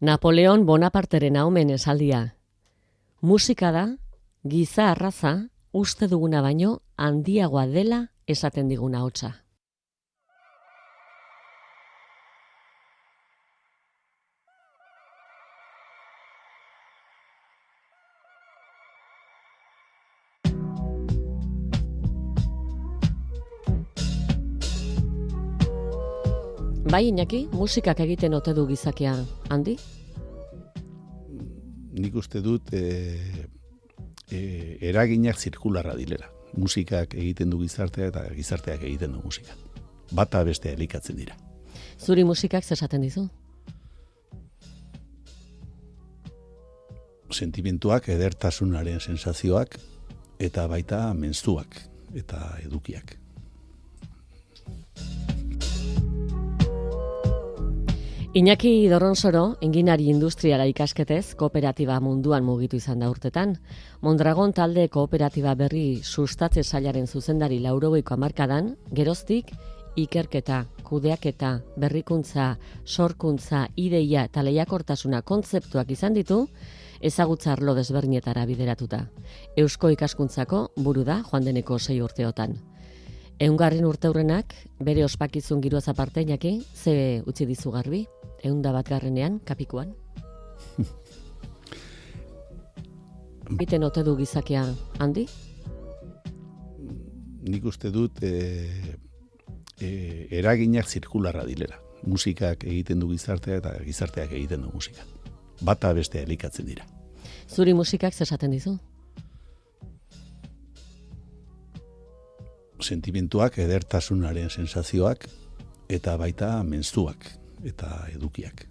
Napoleon Bonaparteren omen esaldia. Musika da, giza arraza, uste duguna baino handiagoa dela esaten diguna hotsa. Bai, Iñaki, musikak egiten ote du gizakia, handi? Nik uste dut eraginak zirkularra dilera. Musikak egiten du gizartea eta gizarteak egiten du musika. Bata bestea elikatzen dira. Zuri musikak zesaten dizu? Sentimentuak, edertasunaren sensazioak eta baita menzuak eta edukiak. Iñaki Dorronsoro, enginari industriala ikasketez, kooperatiba munduan mugitu izan da urtetan. Mondragon talde kooperatiba berri sustatze sailaren zuzendari 80ko hamarkadan, geroztik, ikerketa, kudeaketa, berrikuntza, sorkuntza, ideia eta lehiakortasuna kontzeptuak izan ditu, ezagutza arlo desberdinetara bideratuta. Eusko ikaskuntzako buru da joan deneko 6 urteotan. 100. urteurrenak, bere ospakizun giroaz aparte, Iñaki, ze utzi dizu garbi? 101. kapikuan. Biten ote du gizakia, handi? Nik uste dut eraginak zirkularra dilera. Musikak egiten du gizartea eta gizarteak egiten du musika. Bata bestea elikatzen dira. Zuri musikak zesaten dizu? Sentimentuak, edertasunaren sensazioak eta baita menzuak eta edukiak.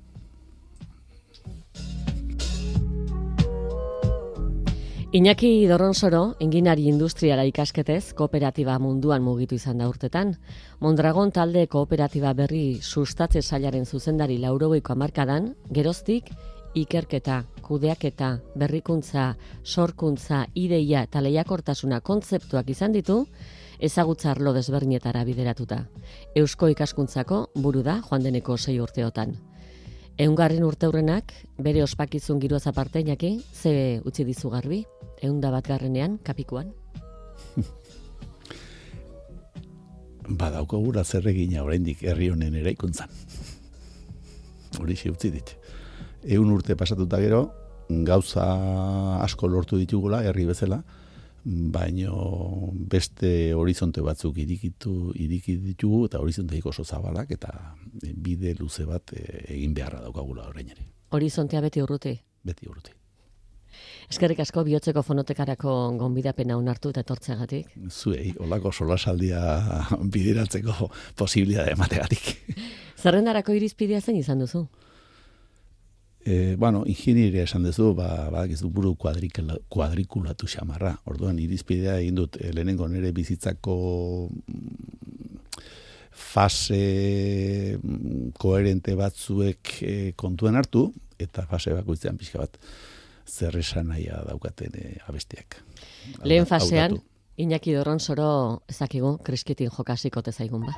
Iñaki Dorronsoro, enginari industriala ikasketez, kooperatiba munduan mugitu izan da urtetan. Mondragon talde kooperatiba berri sustatze sailaren zuzendari 80ko hamarkadan, geroztik, ikerketa, kudeaketa, berrikuntza, sorkuntza, ideia eta lehiakortasuna kontzeptuak izan ditu, ezagutza arlo desberdinetara bideratuta. Eusko ikaskuntzako buru da joan deneko 6 urteotan. 100. urteurrenak, bere ospakizun giroaz aparte, Iñaki, ze utzi dizu garbi? 101. kapikuan. Badaukagura zer egina oraindik herri honen eraikuntzan. Horixe utzi dit. 100 urte pasatuta gero, gauza asko lortu ditugula herri bezala, baino beste horizonte batzuk iriki ditugu eta horizonteik oso zabalak eta bide luze bat egin beharra daukagula orain ere. Horizontea beti urruti? Beti urruti. Eskerrik asko bihotzeko fonotekarako gonbidapena onartu eta etortzeagatik. Zuei, holako solasaldia bideratzeko posibilitatea emategatik. Zerrendarako irizpidea zein izan duzu? Ingenieria esan duzu, ez du buru kuadrikulatu xamarra. Orduan, irizpidea egin dut lehenengo nire bizitzako fase koherente batzuek kontuan hartu, eta fase bakoitzean pixka bat zer esan nahia daukaten abestiak. Lehen fasean, Iñaki Dorronsoro ezakigu, kriskitin jokasiko tezaigun ba.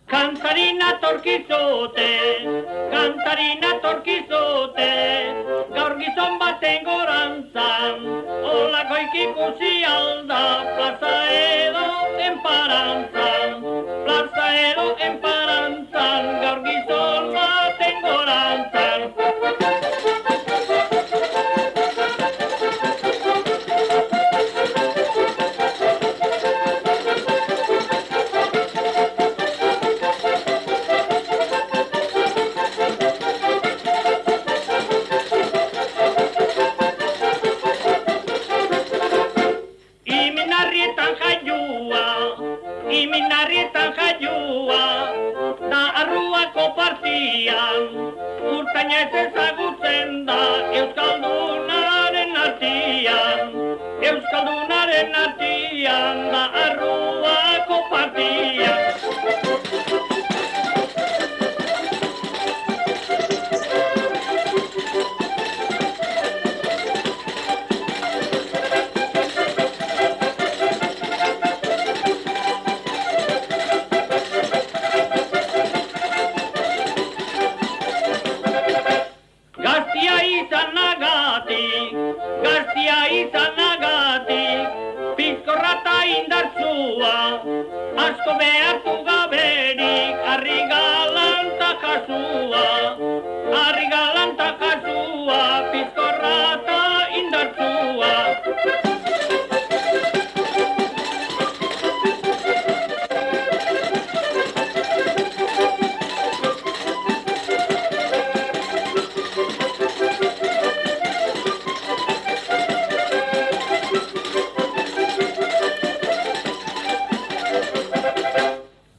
Kantarina torkizote, gaur gizon baten gorantzan, olako ikikusi alda, plaza edo enparantzan, gaur gizon baten gorantzan. Iminarrietan jaiua, da arruako partian, urtaina ez ezagutzen da Euskaldunaren artian, da arruako partian. kasua, harri galanta kasua, pizkorra eta indartsua.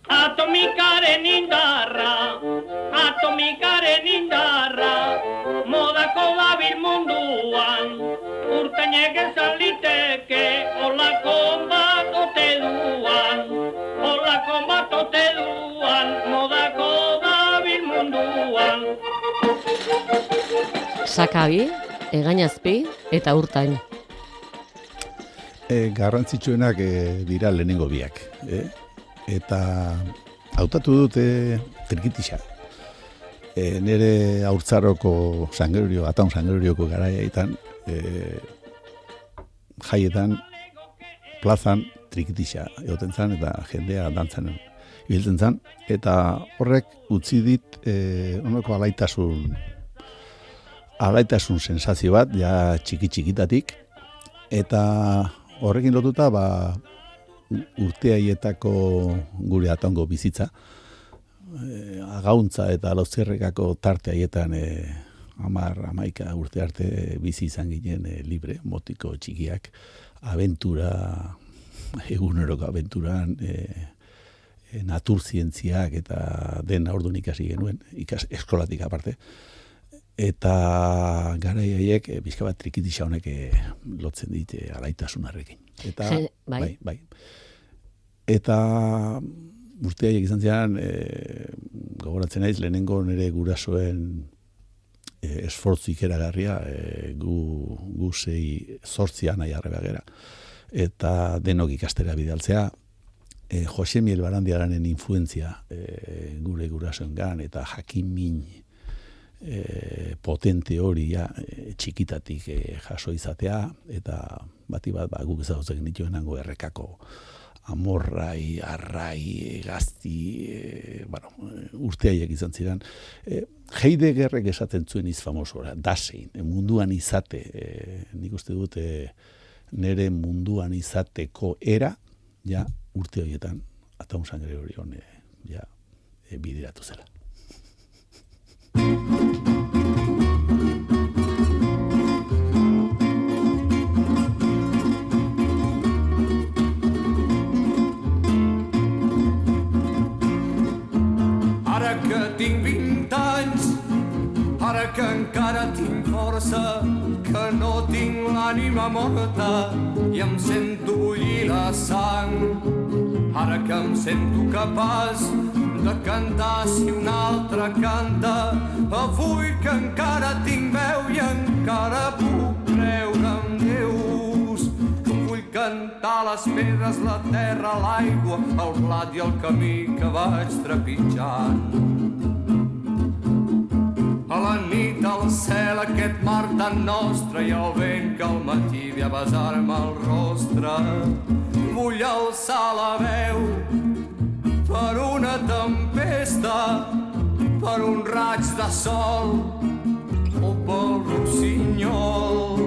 Atomikaren indarra, modako dabil munduan, urtainek esan liteke, olako bat ote duan, modako dabil munduan. Sakabi, egainazpi eta urtain. Garrantzitsuenak dira lehenengo biak. Eta hautatu dute trikitixa. Nere haurtzaroko ataun sangerurioko garaiaitan, jaietan, plazan trikitixa egoten zan, eta jendea dantzan ibiltzen zan, eta horrek utzi dit honeko alaitasun sensazio bat, ja txiki-txikitatik, eta horrekin lotuta, urteaietako gure ataungo bizitza, agauntza eta lauzerrekako tarte haietan 10-11 urte arte bizi izan ginen libre, motiko txikiak, abentura, eguneroko abenturan, naturzientziak eta den orduan ikasi genuen, eskolatik aparte. Eta garai haiek pixka bat trikitixa honek lotzen dit alaitasunarrekin. Eta bai. Eta urte haiek izan zian, gogoratzen naiz lehenengo nire gurasoen esfortzu ikeragarria, gu 6-8 nahi arreba gera. Eta denok ikastera bidaltzea, Jose Miel Barandiaranen influentzia gure gurasoengan eta jakin-min potente hori txikitatik jaso izatea, eta bati bat guk ezagutzen dituenango errekako amorrai, arrai, gazti, urteaiek izan ziren. Heideggerrek esaten zuen izfamosora, dasein, munduan izate, nik uste dut nere munduan izateko era, ja urte horietan, ataun sangre hori hone, ja bideratu zela. Ara que tinc 20 anys, ara que encara tinc força, que no tinc l'ànima morta i em sento bullir la sang. Ara que em sento capaç de cantar si un altre canta, avui que encara tinc veu i encara puc creure en Déus. Vull cantar les pedres, la terra, l'aigua, el blat i el camí que vaig trepitjant. A la nit, al cel, aquest mar tan nostre i el vent que al matí ve a besar-me el rostre. Vull alçar la veu per una tempesta, per un raig de sol o pel rossinyol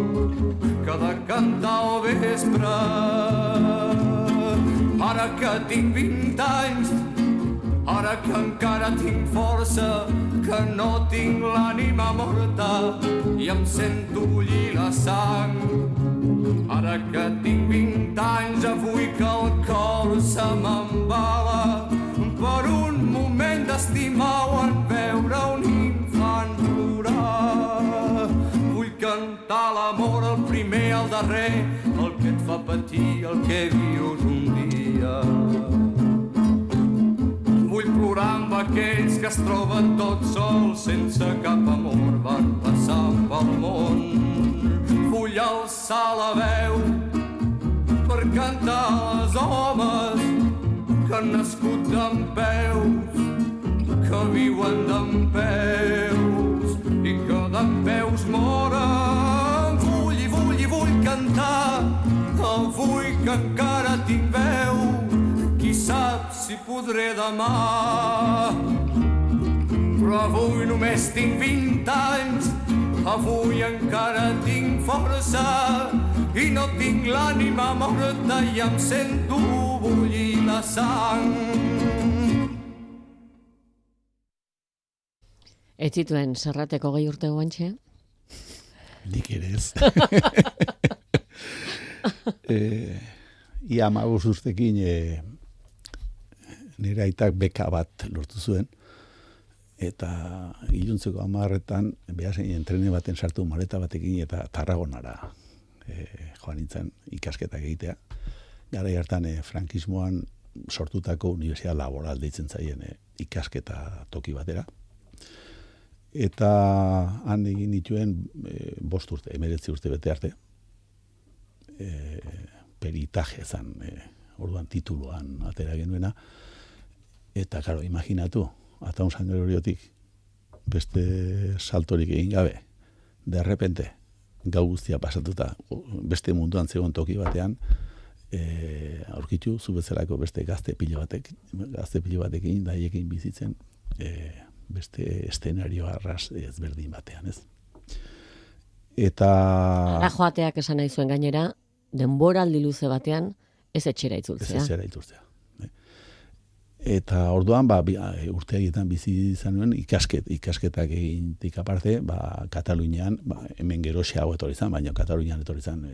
que ha de cantar al vespre. Ara que tinc 20 anys, ara que encara tinc força, que no tinc l'ànima morta i em sento bullir la sang. Ara que tinc 20 anys, avui que el cor se m'embala per un moment d'estimar o en veure un infant plorar. Vull cantar l'amor, el primer, el darrer, el que et fa patir, el que vius un dia. Vull plorar amb aquells que es troben tots sols, sense cap amor, van passant pel món. Vull alçar la veu per cantar als homes que han nascut dempeus, que viuen dempeus i que dempeus moren. Vull cantar, avui que encara tinc veu, qui sap si podré demà. però avui només tinc 20 anys, avui encara tinc força i no tinc l'ànima morta i em sento bullir la sang. Ez zituen Serrateko 20 urte guantxe? Nik ere ez. Ia 15 urtekin nire aitak beka bat lortu zuen, eta iluntzeko 10etan Beasainen trene baten sartu maleta batekin eta Tarragonara joan nintzen ikasketak egitea. Garai hartan frankismoan sortutako Universidad Laboral deitzen zaien ikasketa toki batera. Eta han egin dituen 5 urte, 19 urte bete arte. Peritaje zan, orduan tituluan atera genuena. Eta, karo, imaginatu, Ataun San Gregoriotik beste saltorik egin gabe, de repente, gau guztia pasatuta, beste munduan zegoen toki batean, aurkitu, zu bezalako beste gazte pilo batekin, daiekin bizitzen, beste eszenario arras ezberdin batean, ez? Eta... Ara joateak esan nahi zuen gainera, denboraldi luze batean, ez etxera itzultzea. Ez etxera itzultzea. Eta orduan, urte haietan bizi izan nuen, ikasketak egintik aparte, Katalunian, hemen geroxeago etorri zan, baina Katalunian etorri zan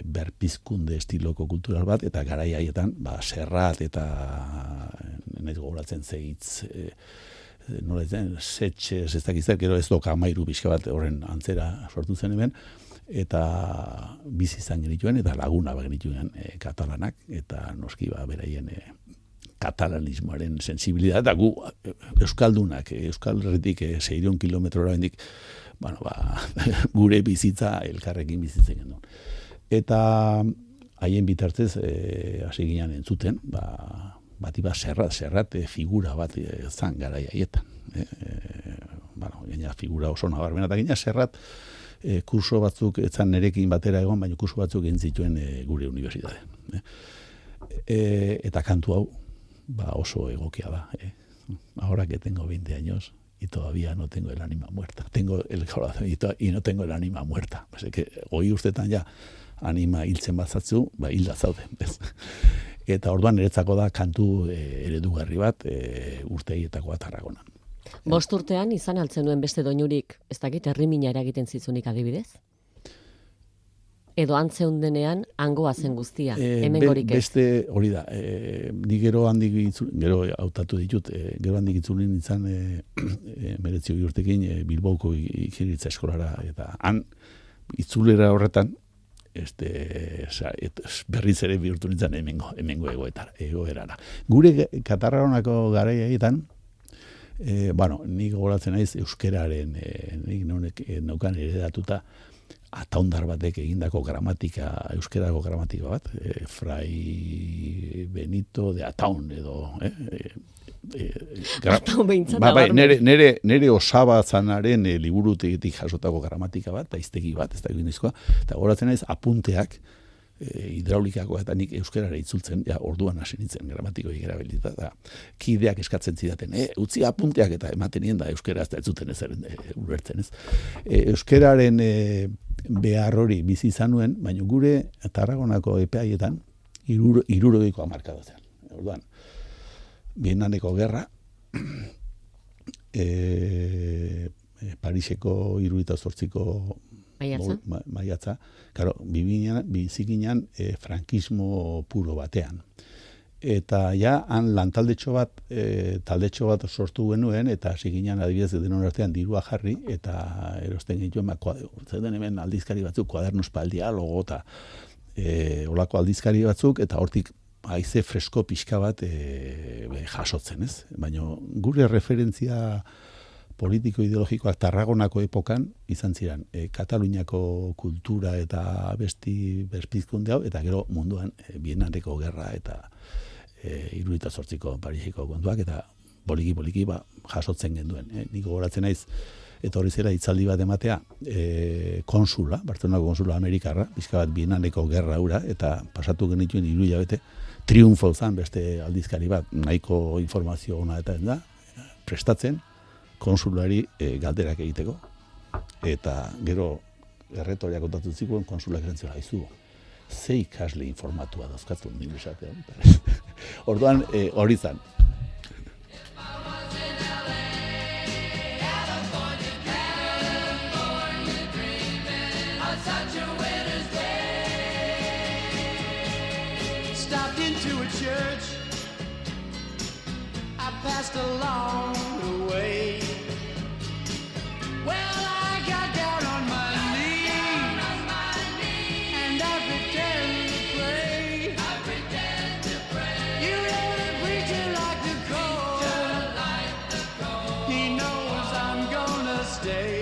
berpizkunde estiloko kultural bat, eta garai haietan, Serrat eta nahiz gogoratzen zegitz, nola zen, setxez, ez dakizet, gero ez doka amairu pixka bat horren antzera sortu zen hemen, eta bizi izan genituen, eta laguna genituen katalanak, eta noski beraien katalanismoaren sensibilidad, eta gu euskaldunak, Euskal Herritik 600 kilometrora bendik, gure bizitza elkarrekin bizitzen genuen. Eta haien bitartez hasi ginen entzuten, Serrat figura bat zan garai haietan. Gaina figura oso nabarmena, eta gaina Serrat kurso batzuk, etzan nerekin batera egon, baina kurso batzuk egin zituen gure unibertsitatean. Eta kantu hau, oso egokia da. Ahora que tengo 20 años y todavía no tengo el ánima muerta. Tengo el corazón y no tengo el ánima muerta. Así que hoi ustetan ja anima hiltzen bazatzu, hilda zaude. Eta orduan niretzako da kantu eredugarri bat urtegietakoa Tarragonan. 5 urtean izan altzen duen beste doinurik, ez dakit herrimina eragiten zizunik adibidez? Edo antzeun denean hangoa zen guztia, hemen gorik ez. Beste hori da, ni gero hautatu ditut, gero handik itzulin izan 19 urtekin Bilboko ikiritza eskolara, eta han itzulera horretan, berriz ere bihurtu nintzen hemengo egoerara. Gure Katarragonako garaiaetan, nik gogoratzen naiz euskeraren, nik neukan eredatuta, ataundar batek egindako gramatika, euskerako gramatika bat, Fray Benito de Ataun edo, nere osaba zanaren liburutegitik jasotako gramatika bat, daiztegi bat, ez da egindizkoa, eta goratzen naiz apunteak, hidraulikako eta nik euskerara itzultzen, orduan hasi nintzen gramatikoik erabilita, eta kideak eskatzen zidaten, utzi apunteak eta ematen nien da euskera ez da etzuten ez ulertzen ez. Euskeraren behar hori bizi izan nuen, baina gure Tarragonako epeaietan 60ko hamarkada. Orduan, Bienaneko gerra, Pariseko 78ko maiatza, karo, bizikinan frankismo puro batean. Eta han lantaldetxo bat sortu genuen, eta hasi ginen adibidez denon artean dirua jarri, eta erosten genituen, zeuden hemen aldizkari batzuk, kuadernus pal dialogo, eta olako aldizkari batzuk, eta hortik haize fresko pixka bat jasotzen, ez? Baina gure referentzia politiko-ideologikoak Tarragonako epokan izan ziren Kataluniako kultura eta berpizkunde hau, eta gero munduan Bienaneko gerra eta 78ko Pariseko kontuak, eta poliki jasotzen genduen. Nik gogoratzen naiz, etorri zera hitzaldi bat ematea, konsula, Bartzelonako konsula amerikarra, pixka bat Bienaneko gerra hura, eta pasatu genituen 3 hilabete, triunfo zan beste aldizkari bat, nahiko informazio ona eta ez da, prestatzen konsulari galderak egiteko. Eta gero erretoria kontatu zikuen konsulak erantzua haizu. Ze ikasle informatua dauzkatu nire esatean. Orduan hori zan. Stopped into a church, I passed along the way. Well, I got down on my knees, and I pretend to pray. You know the preacher like the cold. He knows I'm gonna stay.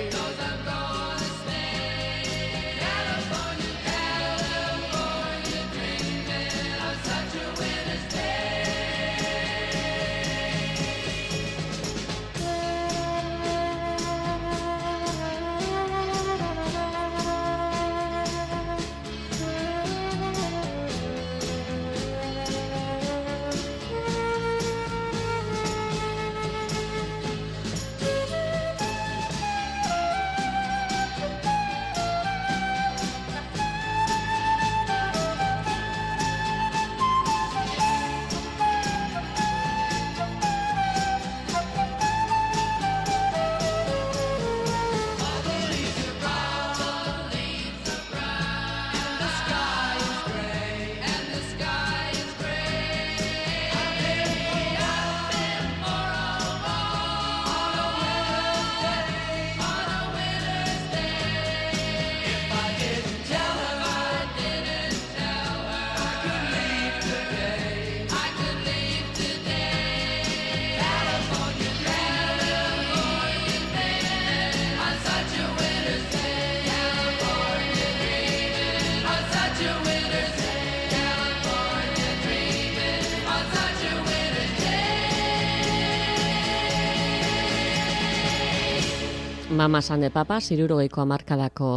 Mamas and the Papas, 60ko hamarkadako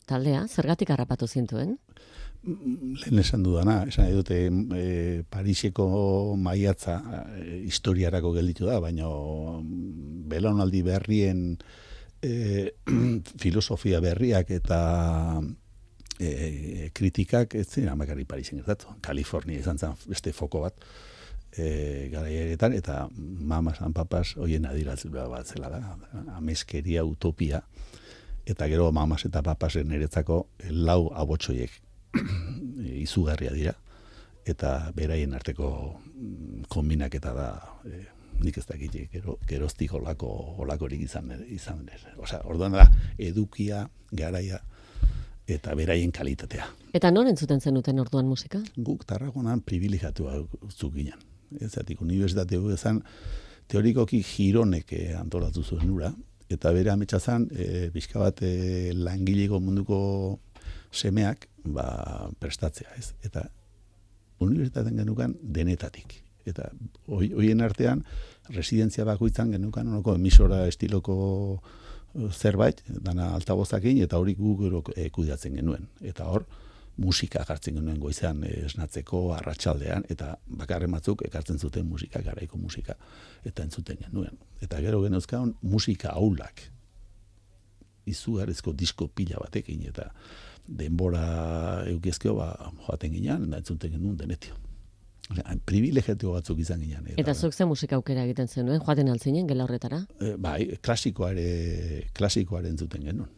taldea, zergatik harrapatu zintuen? Lehen esan dudana, esan nahi dute Pariseko maiatza historiarako gelditu da, baina belaunaldi berrien filosofia berriak eta kritikak ez ziren amakarri Parisen gertatu. Kalifornia izan zen beste foko bat garaietan, eta Mamas and Papas hoien adierazle bat zela da, ameskeria, utopia, eta gero Mamas eta Papasen niretzako lau abotsoiek izugarria dira, eta beraien arteko konbinaketa da, nik ez dakit, geroztik olakorik izan. Osea, orduan da, edukia, garaia, eta beraien kalitatea. Eta non entzuten zenuten orduan musika? Guk Tarragonan privilegiatua zuginen. Ezatik, unibertsitate ezan, teorikoki Gironek antolatu zuen nura, eta bere ametsa zan, pixka bat langileko munduko semeak prestatzea, ez? Eta unibertsitatean genukan denetatik. Eta hoien artean, residentzia bakoitzan genukan onoko emisora estiloko zerbait, dana altabozakin, eta hori gu gero kudeatzen genuen. Eta hor, musika jartzen genuen goizean esnatzeko, arratsaldean, eta bakarren batzuk ekartzen zuten musika, garaiko musika, eta entzuten genuen. Eta gero genuzkaun musika aulak, izugarrizko disko pila batekin, eta denbora eukiezkeo joaten ginean, eta entzuten genuen denetio. Privilegiatio batzuk izan ginen. Eta zuk ze musika aukera egiten zenuen, joaten altzinen gela horretara? Bai, klasikoare entzuten genuen.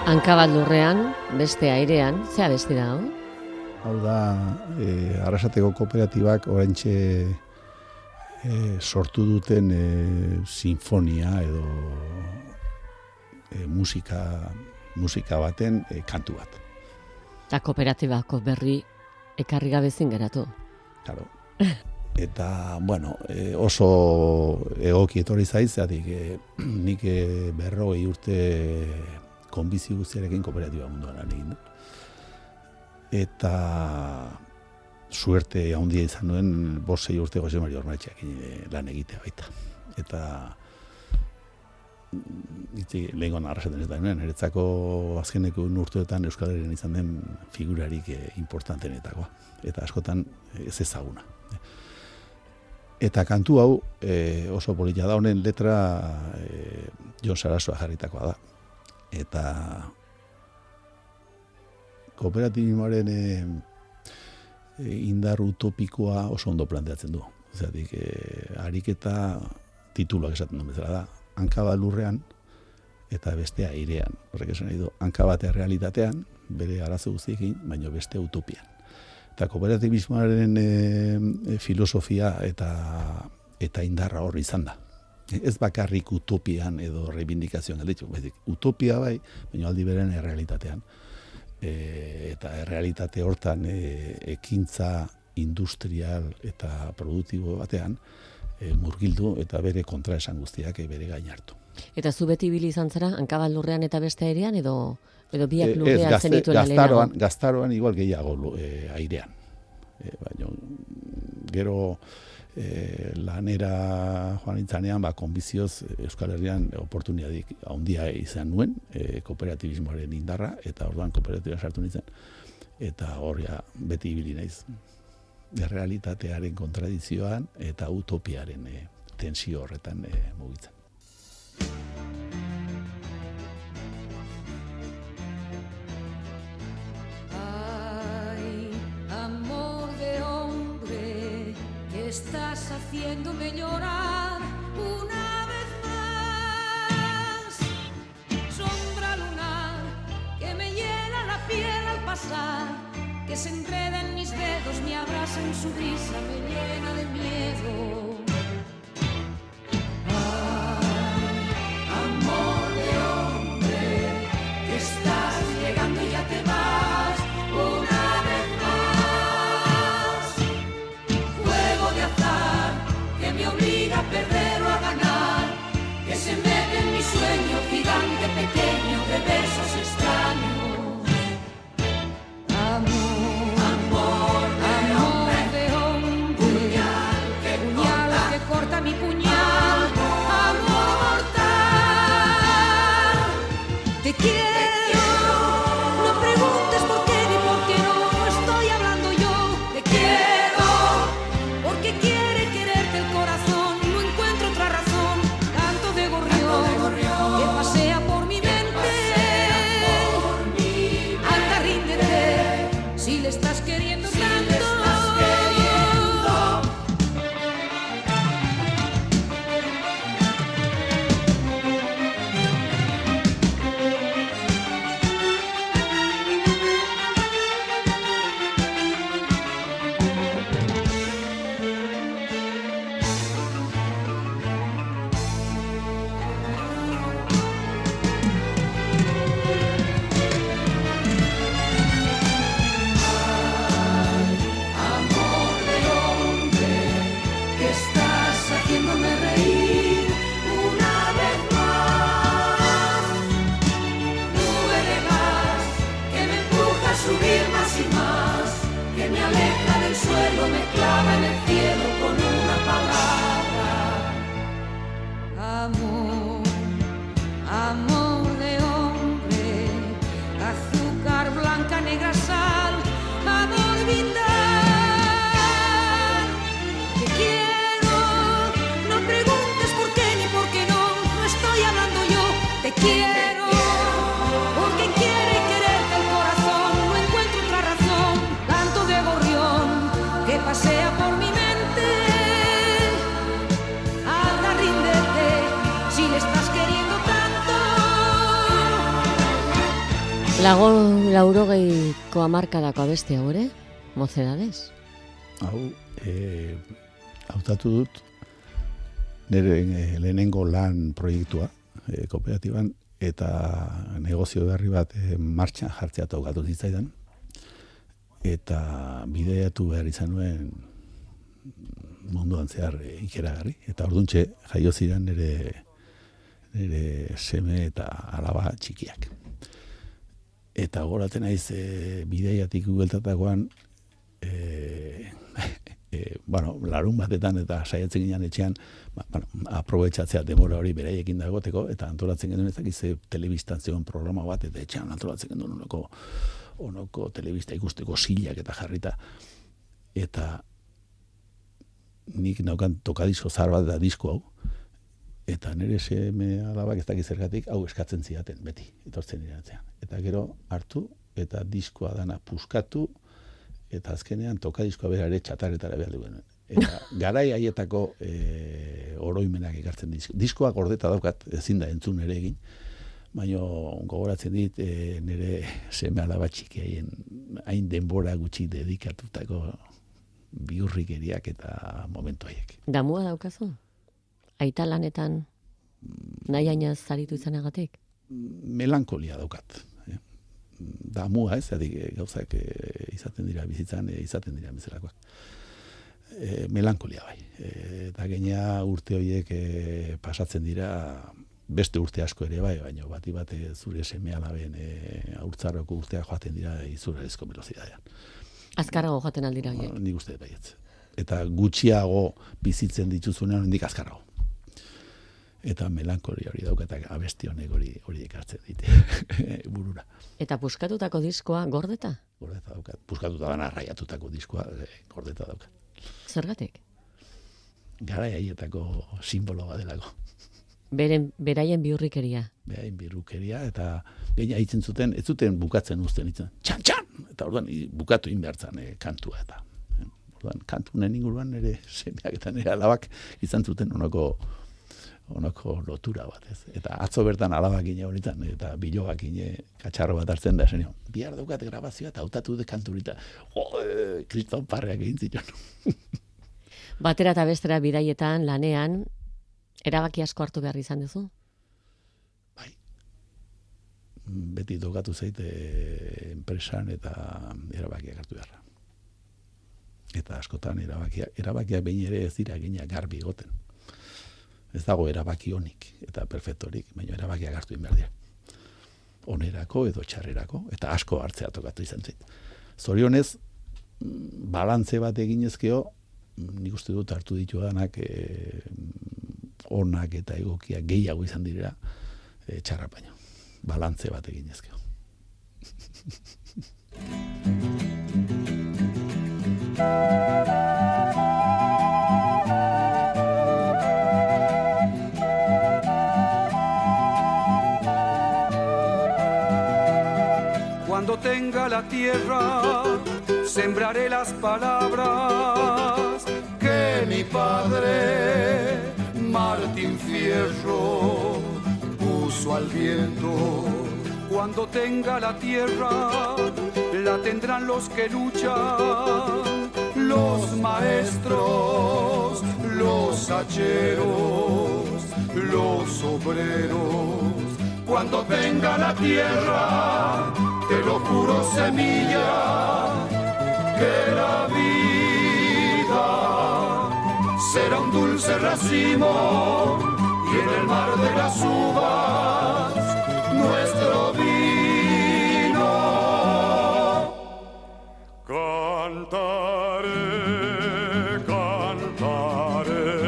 Hanka bat lurrean, beste airean, zea besti da, hau? Hau da, Arrasateko kooperatibak oraintxe sortu duten sinfonia edo musika baten kantu bat. Eta kooperatibako berri ekarri gabe ezin geratu. Claro. Eta, bueno, oso egoki etorri zaizatik, nik 40 urte konbizi guztiarekin kooperatiba munduan lan egin dut. Eta suerte handia izan nuen 5-6 urte Jose Mari Ormaetxearekin lan egitea baita. Eta lehengoan arrasaten ez da nuen, niretzako azkeneko urteetan Euskal Herrian izan den figurarik importantenetakoa. Eta askotan ez ezaguna. Eta kantu hau oso polita da, honen letra Jon Sarasua jarritakoa da. Eta kooperatibimoaren indar utopikoa oso ondo planteatzen du. Zeratik, ariketa tituluak esaten duen bezala da. Hanka bat lurrean eta bestea airean. Horrek esan nahi du, hanka bat errealitatean, bere arazo guztiekin, baina beste utopian. Eta kooperatibismoaren filosofia eta indarra hor izan da. Ez bakarrik utopian edo reivindikazioan galditu, utopia bai, baina aldi beren errealitatean. Eta errealitate hortan ekintza industrial eta produktibo batean murgildu eta bere kontraesan guztiak bere gain hartu. Eta zu beti ibili izan zara, hanka bat lurrean eta beste airean, edo biak lurrean zenituela lehenago? Gaztaroan igual gehiago airean. Baina gero lanera joan nintzanean, konbizioz Euskal Herrian oportunidadik handia izan nuen, kooperatibismoaren indarra, eta orduan kooperatiban sartu nintzen. Eta horria beti ibili naiz. Realitatearen kontradizioan eta utopiaren tensio horretan mugitzen. Ay, amor de hombre, que estás haciéndome llorar una vez más. Sombra lunar que me hiela la piel al pasar, que se enreda en mis dedos, me abraza en su brisa, me llena de miedo. Ay, amor de hombre, que estás llegando y ya te vas una vez más. Juego de azar que me obliga a perder o a ganar, que se mete en mi sueño gigante pequeño de besos extraños. Mi puñal, amor mortal. Te quiero, no preguntes por qué ni por qué no estoy hablando yo. Te quiero, porque quiere quererte el corazón, no encuentro otra razón. Canto de gorrión, que pasea por mi mente. Anda, ríndete, si le estás queriendo tanto. Quiero, porque quiere quererte el corazón, no encuentro otra razón. Canto de gorrión que pasea por mi mente. Laurogeiko hamarkadako abesti hau ere, Mocedades? Hau, hautatu dut, nire lehenengo lan proiektua, kooperatiban, eta negozio berri bat martxan jartzea tokatu zitzaidan, eta bideatu behar izan nuen munduan zehar ikeragarri, eta orduntxe jaio ziren nire seme eta alaba txikiak. Eta goraten naiz bideiatik bueltatakoan larun batetan eta saiatzen ginen etxean aprobetxatzea demora hori beraiekin dagoteko, eta antolatzen genuen ezakiz telebistan zegoen programa bat, eta etxean antolatzen genuen onoko telebista ikusteko silak eta jarrita. Eta nik naukan tokadisko zahar bat da disko hau, eta nire seme alabak ez dakiz zergatik hau eskatzen zidaten beti, etortzen iratzean. Eta gero hartu eta diskoa dana puskatu, eta azkenean tokadiskoa bera ere txataretara behar duen. Eta garai haietako oroimenak ekartzen diskoa gordeta daukat, ezin da entzun ere egin, baina gogoratzen dit nire seme alaba txikiaien hain denbora gutxi dedikatutako bihurrikeriak eta momentu haiek. Damua daukazu? Aita lanetan nahi ainaz zaritu izanagatik? Melankolia daukat. Damua ez, gauzak izaten dira bizitzan, izaten dira bezalakoak. Melankolia bai. Eta gainea urte horiek pasatzen dira, beste urte asko ere bai, baina bati bate zure seme alaben haurtzaroko urteak joaten dira izurrezko velozidadean. Azkarrago joaten aldira horiek? Nik uste baietz. Eta gutxiago bizitzen dituzunean hendik azkarrago. Eta melankolia hori daukat, abesti honek hori ekartzen dite burura. Eta puskatutako diskoa gordeta? Gordeta daukat. Puskatuta gana raiatutako diskoa gordeta daukat. Zergatik? Garai haietako simbolo bat delako. Beraien bihurrikeria? Beraien bihurrikeria, eta gaina hitzen zuten, ez zuten bukatzen uzten hitzen. Txan! Eta orduan bukatu inbertzan kantua eta. Orduan kantunen inguruan nire semeak eta nire alabak izan zuten onoko lotura bat, ez. Eta atzo bertan alabak gine horitan, eta bilogak gine katxarro bat hartzen da, esenio, bihar daukat grabazioa eta hautatu de kanturita. Kriston parreak egin zitzen. Batera eta bestera bidaietan, lanean, erabaki asko hartu behar izan duzu? Bai. Beti tokatu zaite enpresan eta erabakiak hartu beharra. Eta askotan erabakiak behin ere ez dira gina garbi egoten. Ez dago erabaki honik eta perfektorik, baina erabakiak hartu behar dira. Onerako edo txarrerako, eta asko hartzea tokatu izan zait. Zorionez, balantze bat eginezkeo, nik uste dut hartu ditudanak onak eta egokiak gehiago izan direla txarra baino. Balantze bat eginezkeo. Cuando tenga la tierra, sembraré las palabras que mi padre, Martín Fierro, puso al viento. Cuando tenga la tierra, la tendrán los que luchan, los maestros, los hacheros, los obreros. Cuando tenga la tierra, te lo juro, semilla, que la vida será un dulce racimo y en el mar de las uvas nuestro vino. Cantaré, cantaré.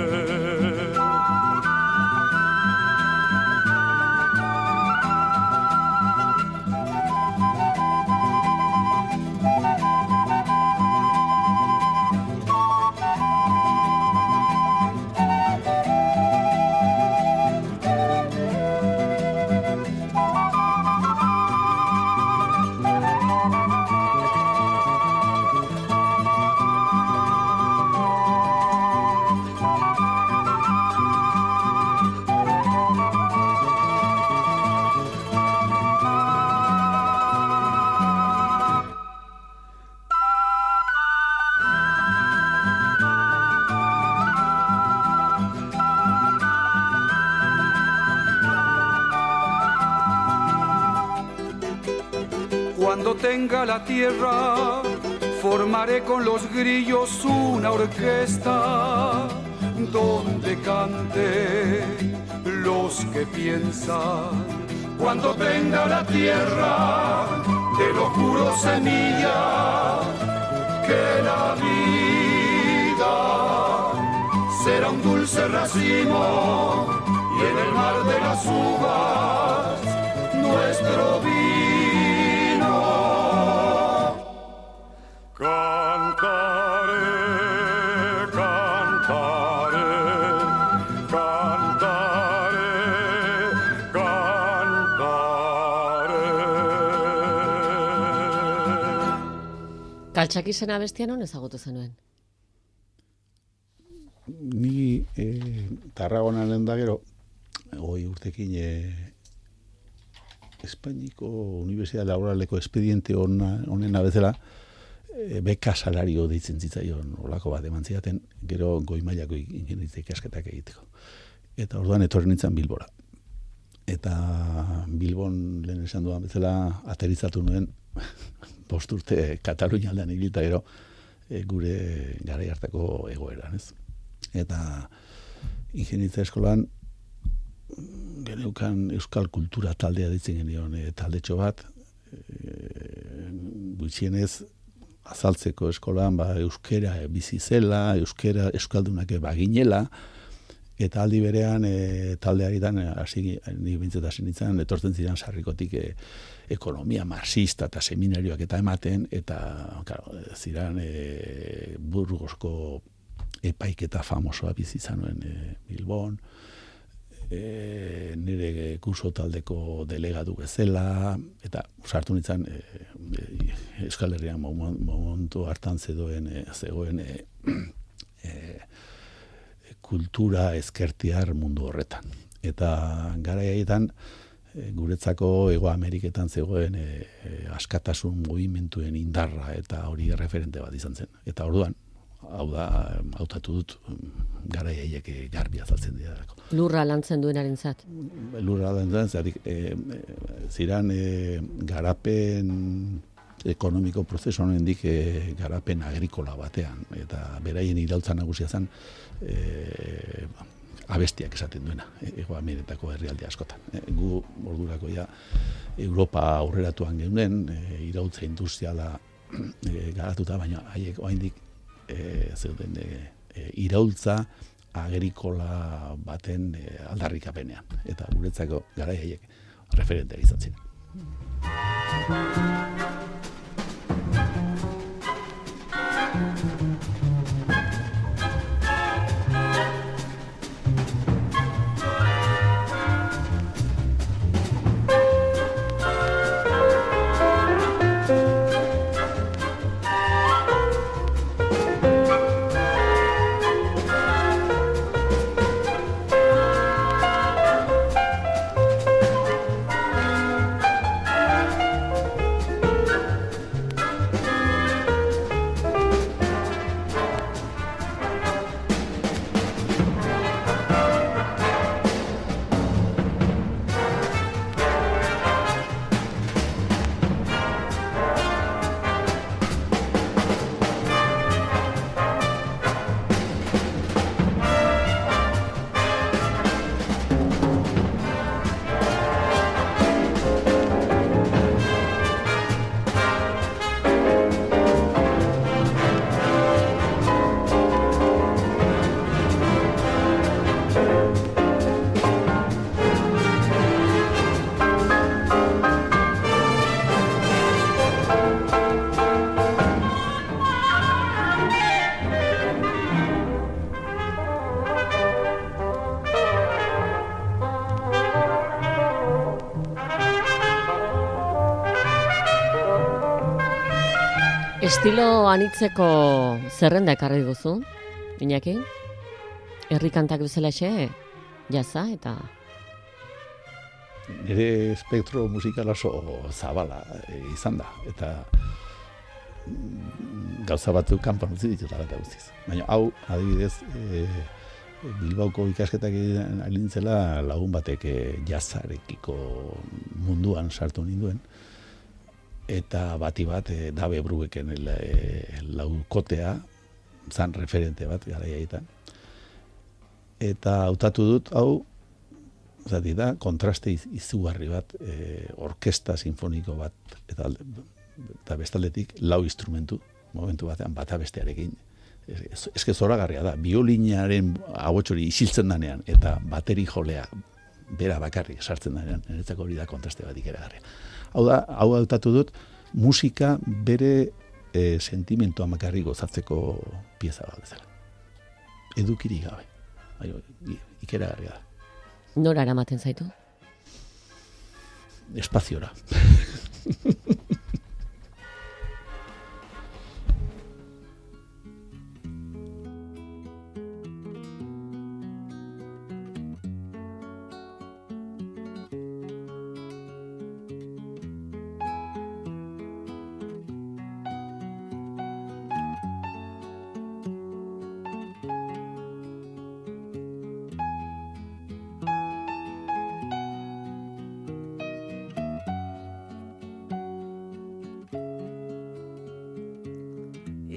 Cuando tenga la tierra, formaré con los grillos una orquesta donde cante los que piensan. Cuando tenga la tierra, te lo juro, semilla, que la vida será un dulce racimo y en el mar de las uvas nuestro vino. Cantaré, cantaré, cantaré, cantaré. Kaltxak izena bestia non ezagutu zenuen? Ni Tarragonaren da gero, 20 urtekin Espainiko Unibertsitate Laboraleko espediente honena bezala, beka salario deitzen zitzaion olako bat eman zidaten, gero goi mailako ingeniaritza ikasketak egiteko. Eta orduan etorri nintzen Bilbora. Eta Bilbon lehen esan duan bezala aterizatu nuen 5 urte Katalunia aldean ibilita gero gure garai hartako egoeran, ez? Eta ingeniaritza eskolan geneukan euskal kultura taldea ditzen genion taldetxo bat, gutxienez azaltzeko eskolan euskera bizi zela, euskaldunak baginela, eta aldi berean taldeagitan ni bintzat hasi nintzen, etortzen ziren sarrikotik ekonomia marxista eta seminarioak eta ematen, eta ziren Burgosko epaiketa famosoa bizi zanuen Bilbon, nire kurso taldeko delegatu bezala, eta sartu nintzen Euskal Herrian momentu hartan zegoen kultura ezkertiar mundu horretan. Eta garaietan guretzako Hego Ameriketan zegoen askatasun mugimentuen indarra eta hori referente bat izan zen. Eta orduan, hau da, hautatu dut garaiaiek garbi azaltzen direlako. Lurra lantzen duenarentzat. Lurra lantzen zatik, ziran garapen ekonomiko prozesu honendik garapen agrikola batean, eta beraien iraultza nagusia zen abestiak esaten duena, Hego Ameriketako herrialde askotan. Gu ordurako ja Europa aurreratuan geunden, iraultza industriala garatuta, baina haiek oraindik zeuden iraultza agrikola baten aldarrikapenean, eta guretzako garai haiek referenteak izan ziren. Estilo anitzeko zerrenda ekarri duzu, Iñaki? Herri kantak bezalaxe, jaza eta... Nire espektro musikal oso zabala izan da, eta gauza batzuk kanpan utzi ditut eta guztiz. Baina hau, adibidez, Bilbaoko ikasketak alintzela lagun batek jazarekiko munduan sartu ninduen, eta bati bat, Dabe Brueken laukotea, zan referente bat garaiaitan. Eta hautatu dut, hau, zati da, kontraste izugarri bat, orkesta sinfoniko bat, eta bestaldetik lau instrumentu, momentu batean, bata bestearekin. Eske zoragarria da, biolinaren ahotsori isiltzen danean, eta bateri jolea, bera bakarrik sartzen danean, niretzako hori da kontraste bat ikeragarria. Hau hautatu dut, musika bere sentimentua makarrik gozatzeko pieza bat bezala. Edukirik gabe. Ikeragarria da. Nora eramaten zaitu? Espaziora.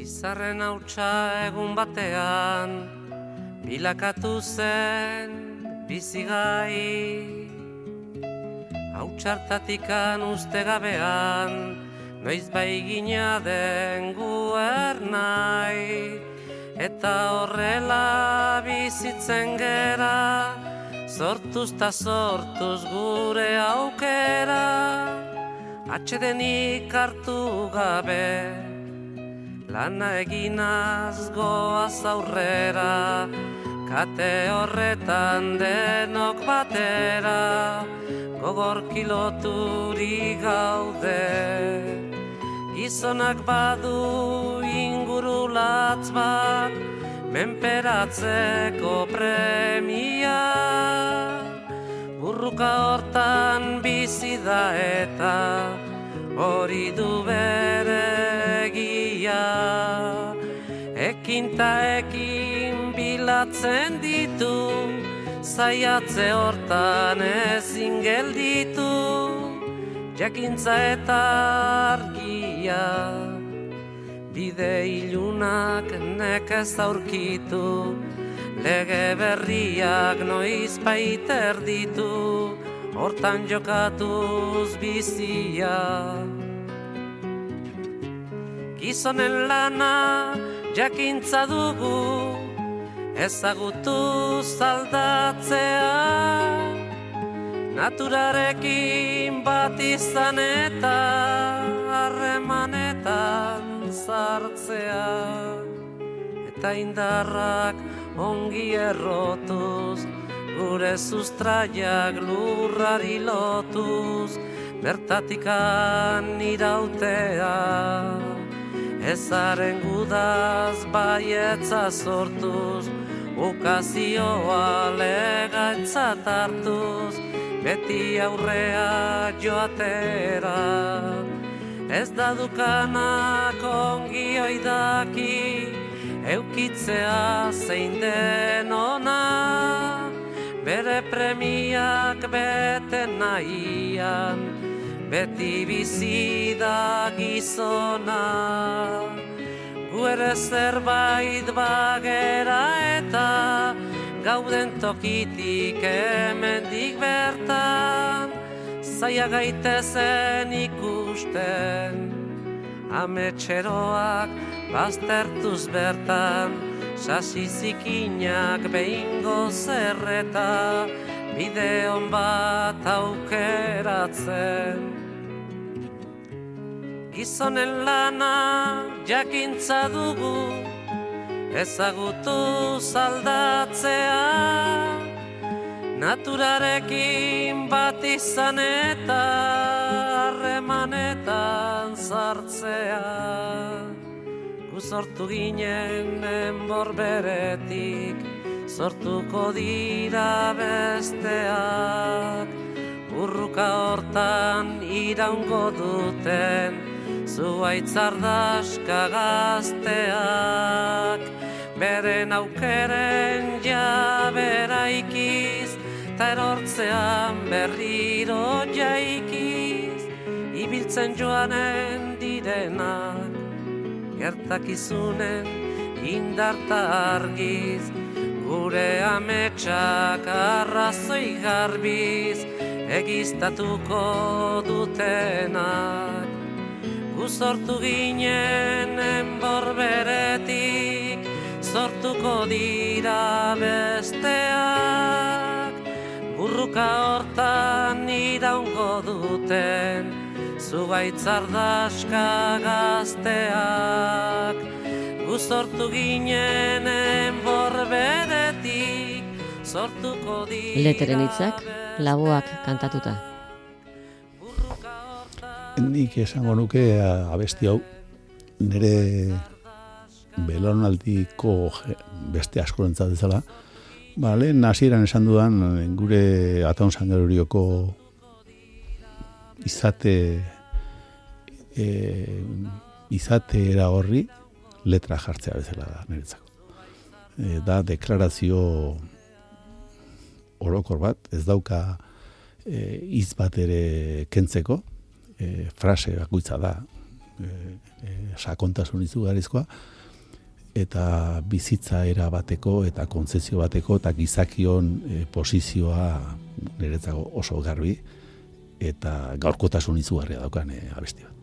Izarren hautsa egun batean, bilakatu zen bizigai. Hautsartatikan uste gabean, noiz bai gina den guernai. Eta horrela bizitzen gera, sortuz ta sortuz gure aukera. Atsedenik hartu gabe, lana eginaz goaz aurrera, kate horretan denok batera, gogorki loturik gaude. Gizonak badu inguru latz bat, menperatzeko premia. Burruka hortan bizi da eta hori du bere egia. Ekin ta ekin bilatzen ditu, zaiatze hortan ezin gelditu. Jakintza eta argia, bide ilunak nekez aurkitu, lege berriak noiz baiter ditu, hortan jokatuz bizia. Gizonen lana jakintza dugu, ezagutu aldatzea, naturarekin bat izan eta harremanetan sartzea. Eta indarrak ongi errotuz, gure sustraiak lurrari lotuz, bertatikan irautea. Ezaren gudaz baietza sortuz, ukazioa legaitzat hartuz, beti aurrea joatera. Ez da dukanak ongi oidaki, eukitzea zein den ona, bere premiak bete nahian, beti bizi da gizona. Gu ere zerbait bagera eta gauden tokitik hemendik bertan, zaila gaitezen ikusten, ametxeroak baztertuz bertan, sasi zikinak behingo zerreta, bide hon bat aukeratzen. Gizonen lana jakintza dugu, ezagutu aldatzea, naturarekin bat izan eta harremanetan sartzea. Gu sortu ginen enbor beretik, sortuko dira besteak, burruka hortan iraungo duten, zuaitzardaska gazteak. Beren aukeren jabera ikiz, ta erortzean berriro jaikiz, ibiltzen joanen direnak, gertakizunen indarta argiz, gure ametsak arrazoi garbiz, egiztatuko dutenak. Gu sortu ginen enborberetik, sortuko dira besteak, burruka hortan iraungo duten, zugaitzardaska gazteak. Gu sortu ginen enborberetik, sortuko dira Leteren hitzak, Laboak kantatuta. Nik esango nuke abesti hau nire belaunaldiko beste askorentzat bezala. Lehen hasieran esan dudan gure Ataun Sangerorioko izatera horri letra jartzea bezala da niretzako. Da deklarazio orokor bat, ez dauka hitz bat ere kentzeko, frase bakoitza da, sakontasun izugarrizkoa, eta bizitza era bateko eta kontzezio bateko eta gizakion posizioa niretzako oso garbi eta gaurkotasun izugarria daukan abesti bat.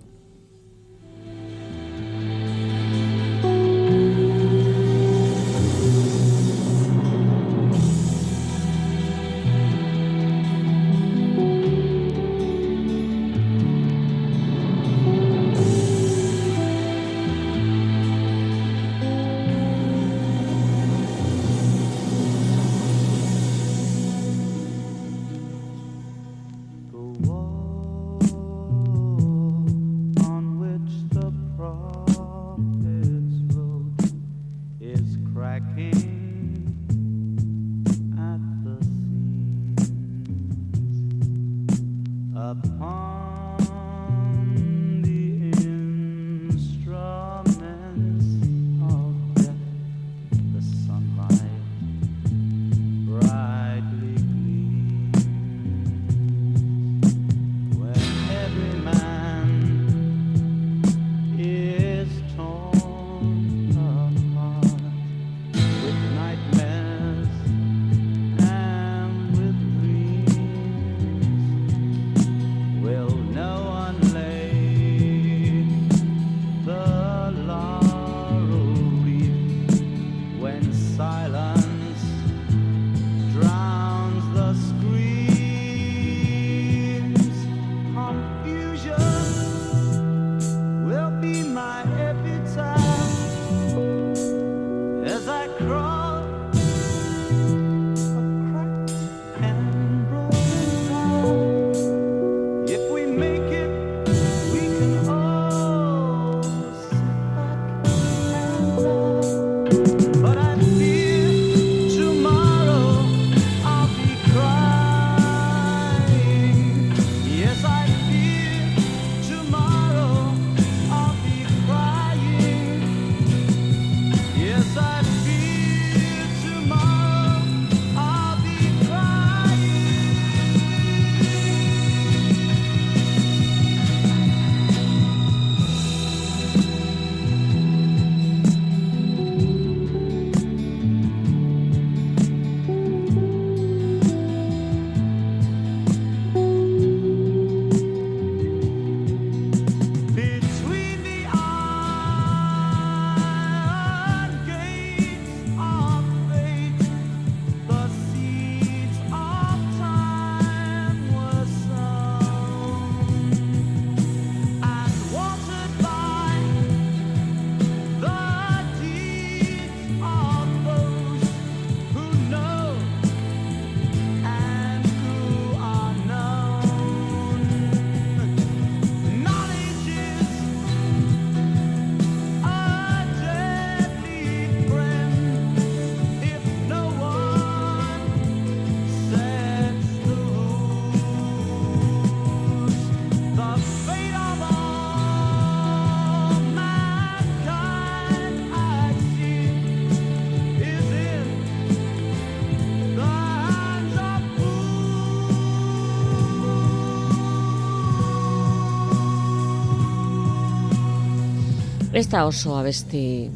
Ez da oso abesti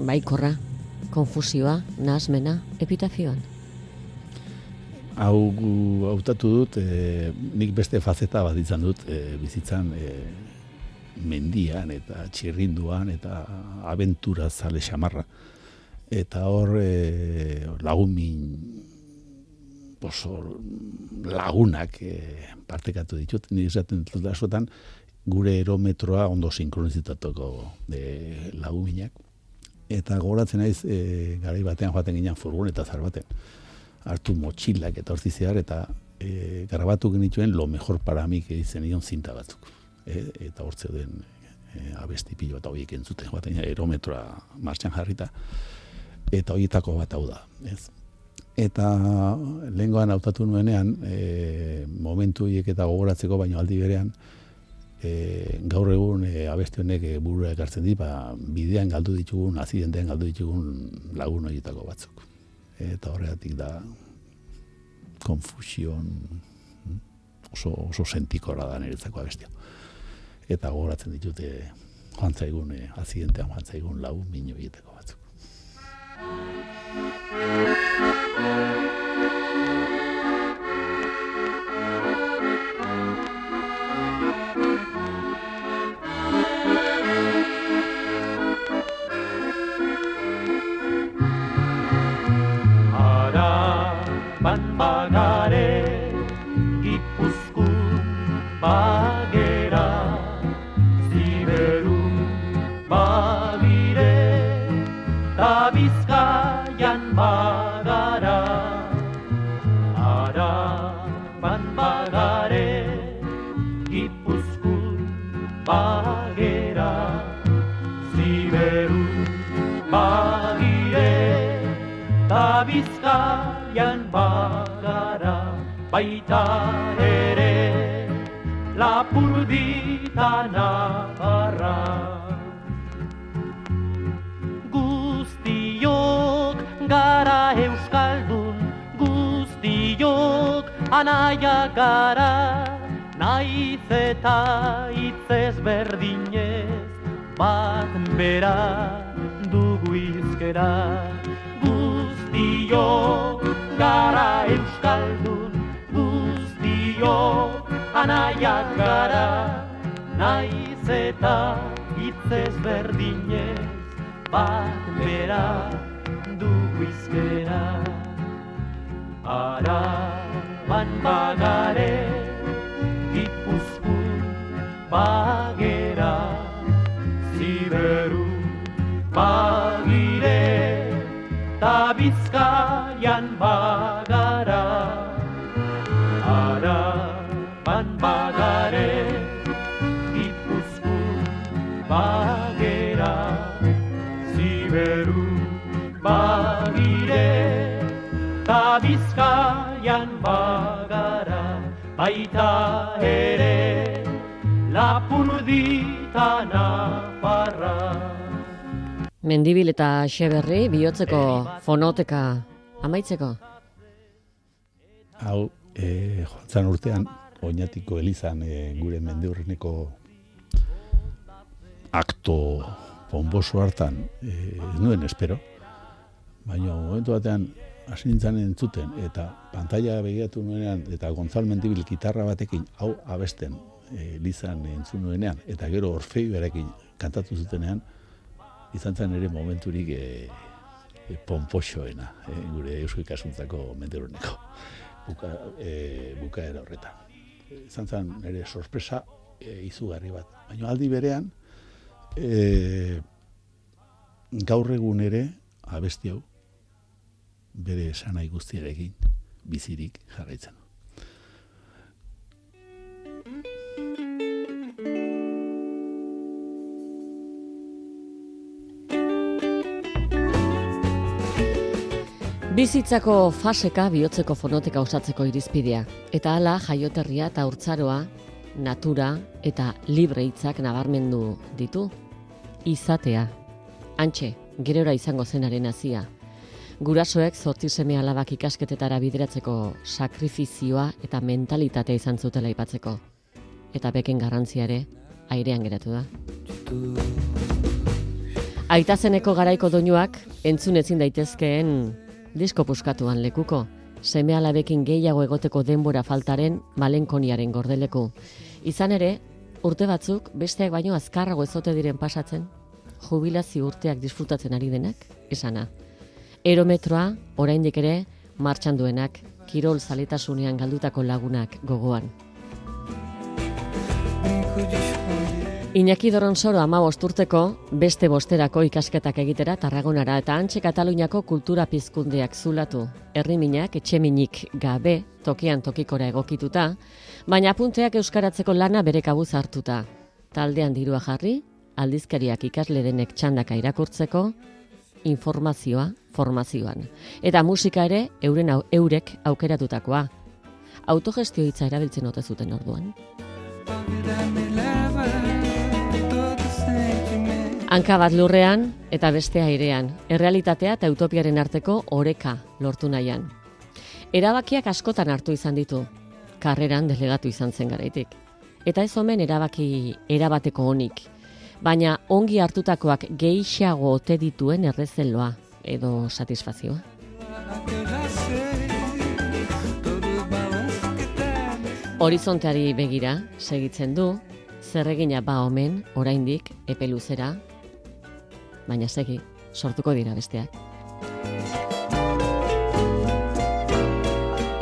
baikorra, konfusioa, nahasmena, epitafioan. Hautatu dut, nik beste fazeta bat izan dut bizitzan mendian eta txirrinduan eta abentura zale xamarra. Eta hor lagumin oso lagunak partekatu ditut. Ni esaten dut askotan gure erometroa ondo sinkronizatuko laguminak. Eta gogoratzen naiz garai batean joaten ginen furgoneta zar baten. Hartu motxilak eta hortzi zehar eta grabatu genituen lo mejor para mí que izenion zinta batzuk. Eta hortze den abesti pilo eta horiek entzuten joaten erometroa martxan jarrita. Eta horietako bat hau da, ez? Eta lehengoan hautatu nuenean, momentu horiek eta gogoratzeko, baino aldi berean, gaur egun abesti honek burura ekartzen dit, bidean galdu ditugun, azidentean galdu ditugun lagun horietako batzuk. Eta horregatik da konfusion oso sentikora da niretzako abestia. Eta gogoratzen ditute joan zaigun, azidentean joan zaigun lagun minu horietako batzuk. Araban bagare, Gipuzkoan bagera, Ziberun bagire, ta Bizkaian bagara. Araban bagare, Gipuzkoan bagera, Ziberun bagire, ta Bizkaian bagara. Baita ere Lapurdita Nafarra. Guztiok gara euskaldun, guztiok anaia gara, naiz eta hitz ezberdinez bat bera dugu hizkera. Guztiok gara euskaldun, guztiok anaiak gara, naiz eta hitz ezberdinez bat bera dugu hizkera. Araban bagare, Gipuzkoan bagera, Ziberun bagire, ta Bizkaian bagara. Araban bagare, Gipuzkoan bagera, Ziberun bagire, ta Bizkaian bagara. Baita ere Lapurdita Nafarra. Mendibil eta Xeberri bihotzeko fonoteka amaitzeko. Hau, joan zan urtean, Oñatiko elizan gure mendiurreneko akto ponboso hartan ez nuen espero, baina momentu batean hasi nintzen entzuten eta pantalla begiratu nuenean eta Gonzal Mendibil gitarra batekin hau abesten elizan entzun nuenean eta gero Orfeioarekin kantatu zutenean izan zen ere momenturik ponpoxoena gure Eusko Ikaskuntzako mendiurreneko bukaera horretan. Izan zen ere sorpresa izugarri bat. Baina aldi berean gaur egun ere abesti hau bere esanai guztiarekin bizirik jarraitzen. Bizitzako faseka bihotzeko fonoteka osatzeko irizpidea. Eta hala jaioterria eta haurtzaroa, natura eta libre hitzak nabarmendu ditu. Izatea. Hantxe, gerora izango zenaren hazia. Gurasoek 8 seme alabak ikasketetara bideratzeko sakrifizioa eta mentalitatea izan zutela aipatzeko. Eta beken garrantzia ere airean geratu da. Aitazeneko garaiko doinuak entzun ezin daitezkeen disko puskatuan lekuko, seme-alabekin gehiago egoteko denbora faltaren malenkoniaren gordeleku. Izan ere, urte batzuk besteak baino azkarrago ezote diren pasatzen, jubilazio urteak disfrutatzen ari denak, esana. Erometroa, oraindik ere, martxan duenak, kirol zaletasunean galdutako lagunak gogoan. Iñaki Doronsoro 15 urteko beste bosterako ikasketak egitera Tarragonara eta hantxe Kataluniako kultura pizkundeak zulatu. Herriminak etxeminik gabe tokian tokikora egokituta, baina apunteak euskaratzeko lana bere kabuz hartuta. Taldean dirua jarri, aldizkariak ikasle denek txandaka irakurtzeko, informazioa formazioan. Eta musika ere eurek aukeratutakoa. Autogestio hitza erabiltzen ote zuten orduan. Hanka bat lurrean eta beste airean, errealitatea eta utopiaren arteko oreka lortu nahian. Erabakiak askotan hartu izan ditu, karreran delegatu izan zen garaitik. Eta ez omen erabaki erabateko onik, baina ongi hartutakoak gehiago ote dituen errezeloa edo satisfazioa. Horizonteari begira segitzen du, zerregina ba omen, oraindik, epe luzera, baina segi, sortuko dira besteak.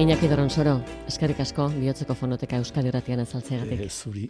Iñaki Doronsoro, eskerrik asko, Bihotzeko Fonoteka Euskadi Irratian azaltzeagatik. Zuri.